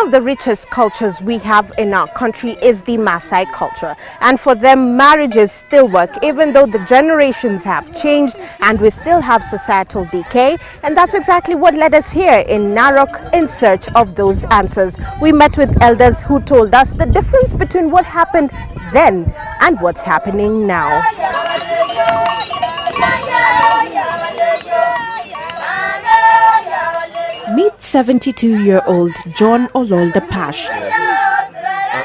of the richest cultures we have in our country is the Maasai culture, and for them marriages still work even though the generations have changed and we still have societal decay. And that's exactly what led us here in Narok in search of those answers. We met with elders who told us the difference between what happened then and what's happening now. Meet 72-year-old John Ololda Pash,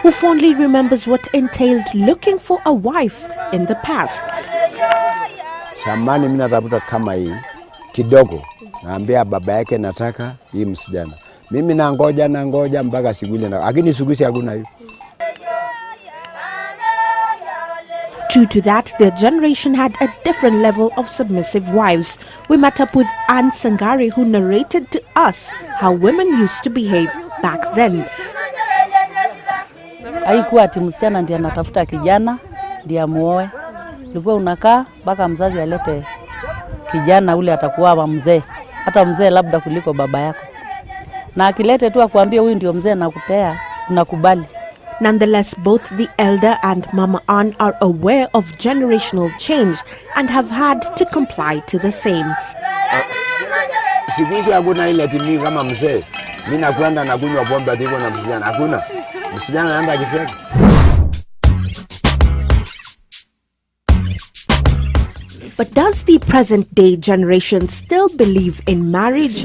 who fondly remembers what entailed looking for a wife in the past. Shamani mimi natafuta kama hii kidogo, naambia baba yake nataka hii msijana. Mimi nangoja mpaka siku ile, lakini siku hizi hakuna hiyo. True to that, their generation had a different level of submissive wives. We met up with Anne Sangari, who narrated to us how women used to behave back then. Haikuwa ati msichana ndiye anatafuta kijana ndiye amuoe. Ulikuwa unakaa mpaka mzazi alete kijana ule atakuwa mzee, hata mzee labda kuliko baba yako. Na akilete tu akwambie huyu ndio mzee nakupea, unakubali. Nonetheless, both the elder and Mama Ann are aware of generational change and have had to comply to the same. Siku hizi hakuna ile timi kama mzee. Mimi nakwenda na kunywa pombe atiko na msijana. Hakuna. Msijana anaenda kifeka. But does the present day generation still believe in marriage?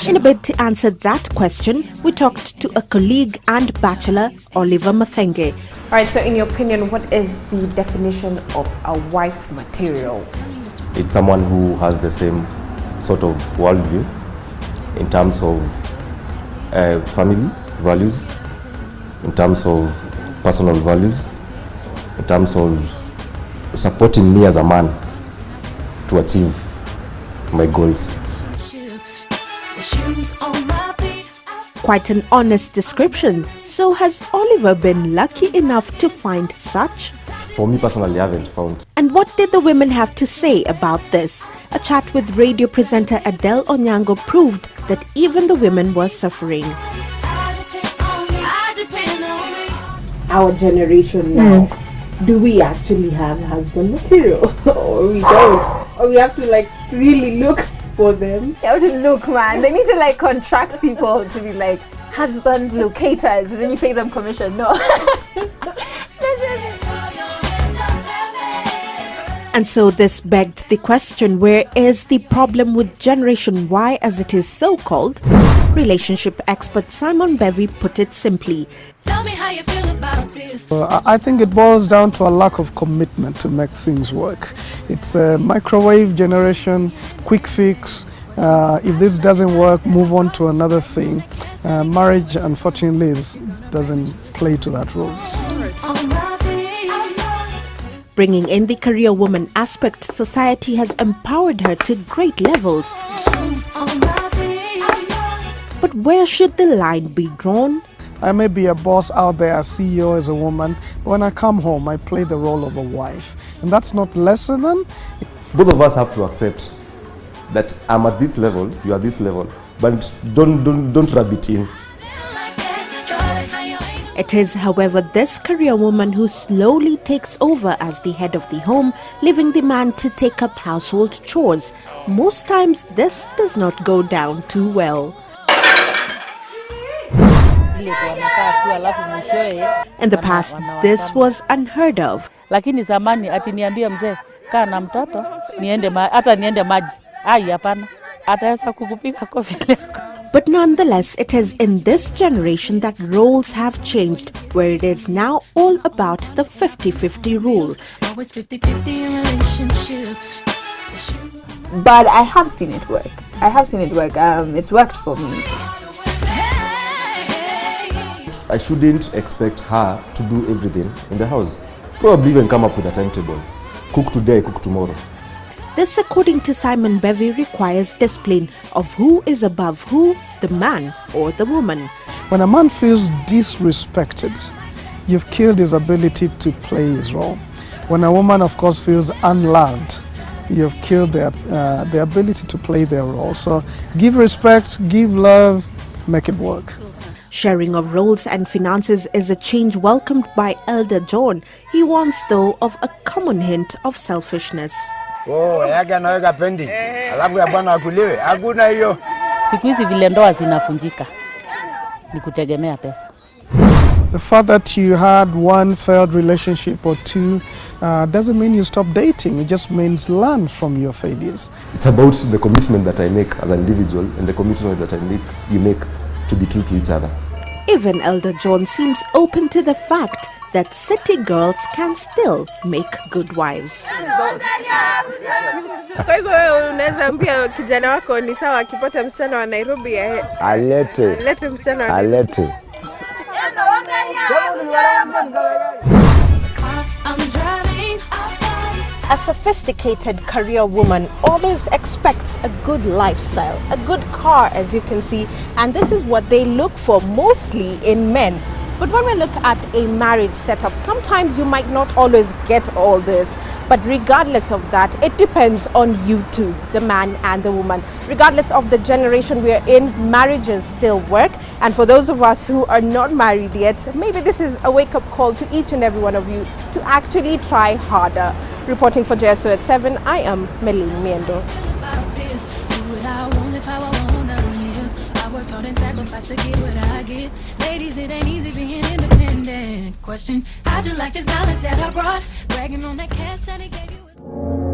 In a bid to answer that question, we talked to a colleague and bachelor, Oliver Mathenge. All right, so in your opinion, what is the definition of a wife material? It's someone who has the same sort of worldview in terms of family values, in terms of personal values, in terms of supporting me as a man to achieve my goals. Quite an honest description. So has Oliver been lucky enough to find such? For me personally, I haven't found. And what did the women have to say about this? A chat with radio presenter Adele Onyango proved that even the women were suffering. Our generation now, do we actually have husband material? Or we don't? Or we have to like really look for them? You have to look, man. They need to like contract people to be like husband locators, and then you pay them commission. No. And so this begged the question, where is the problem with Generation Y, as it is so called? Relationship expert Simon Bevy put it simply. Tell me how you feel about this. I think it boils down to a lack of commitment to make things work. It's a microwave generation, quick fix. If this doesn't work, move on to another thing. Marriage, unfortunately, doesn't play to that role. Bringing in the career woman aspect, society has empowered her to great levels. But where should the line be drawn? I may be a boss out there, a CEO as a woman. When I come home, I play the role of a wife. And that's not lesser than. Both of us have to accept that I'm at this level, you are this level, but don't rub it in. It is, however, this career woman who slowly takes over as the head of the home, leaving the man to take up household chores. Most times, this does not go down too well. In the past, this was unheard of. Lakini zamani ati niambia mzee kaa na mtoto niende hata niende maji. Ai hapana. Ataweza kukupika kofi lako. But nonetheless, it is in this generation that roles have changed, where it is now all about the 50-50 rule. Always 50-50 in relationships. But I have seen it work. It's worked for me. I shouldn't expect her to do everything in the house. Probably even come up with a timetable. Cook today, cook tomorrow. This, according to Simon Bevy, requires discipline of who is above who, the man or the woman. When a man feels disrespected, you've killed his ability to play his role. When a woman, of course, feels unloved, you've killed their ability to play their role. So give respect, give love, make it work. Sharing of roles and finances is a change welcomed by Elder John. He warns though of a common hint of selfishness. Yake anaweka pending. Alafu ya bwana akuliwe. Hakuna hiyo. Siku hizi vile ndoa zinafunjika ni kutegemea pesa. The fact that you had one failed relationship or two doesn't mean you stop dating. It just means learn from your failures. It's about the commitment that I make as an individual and the commitment that you make to be true to each other. Even Elder John seems open to the fact that city girls can still make good wives. Kwa hivyo wewe unaweza ambia kijana wako ni sawa akipata msichana wa Nairobi alete msichana wa alete. A sophisticated career woman always expects a good lifestyle, a good car, as you can see, and this is what they look for mostly in men. But when we look at a marriage setup, sometimes you might not always get all this. But regardless of that, it depends on you two, the man and the woman. Regardless of the generation we are in, marriages still work. And for those of us who are not married yet, maybe this is a wake-up call to each and every one of you to actually try harder. Reporting for JSO at 7, I am Melin Miendo. To get what I get. Ladies, it ain't easy being independent. Question, how'd you like this knowledge that I brought? Bragging on that cash that he gave you.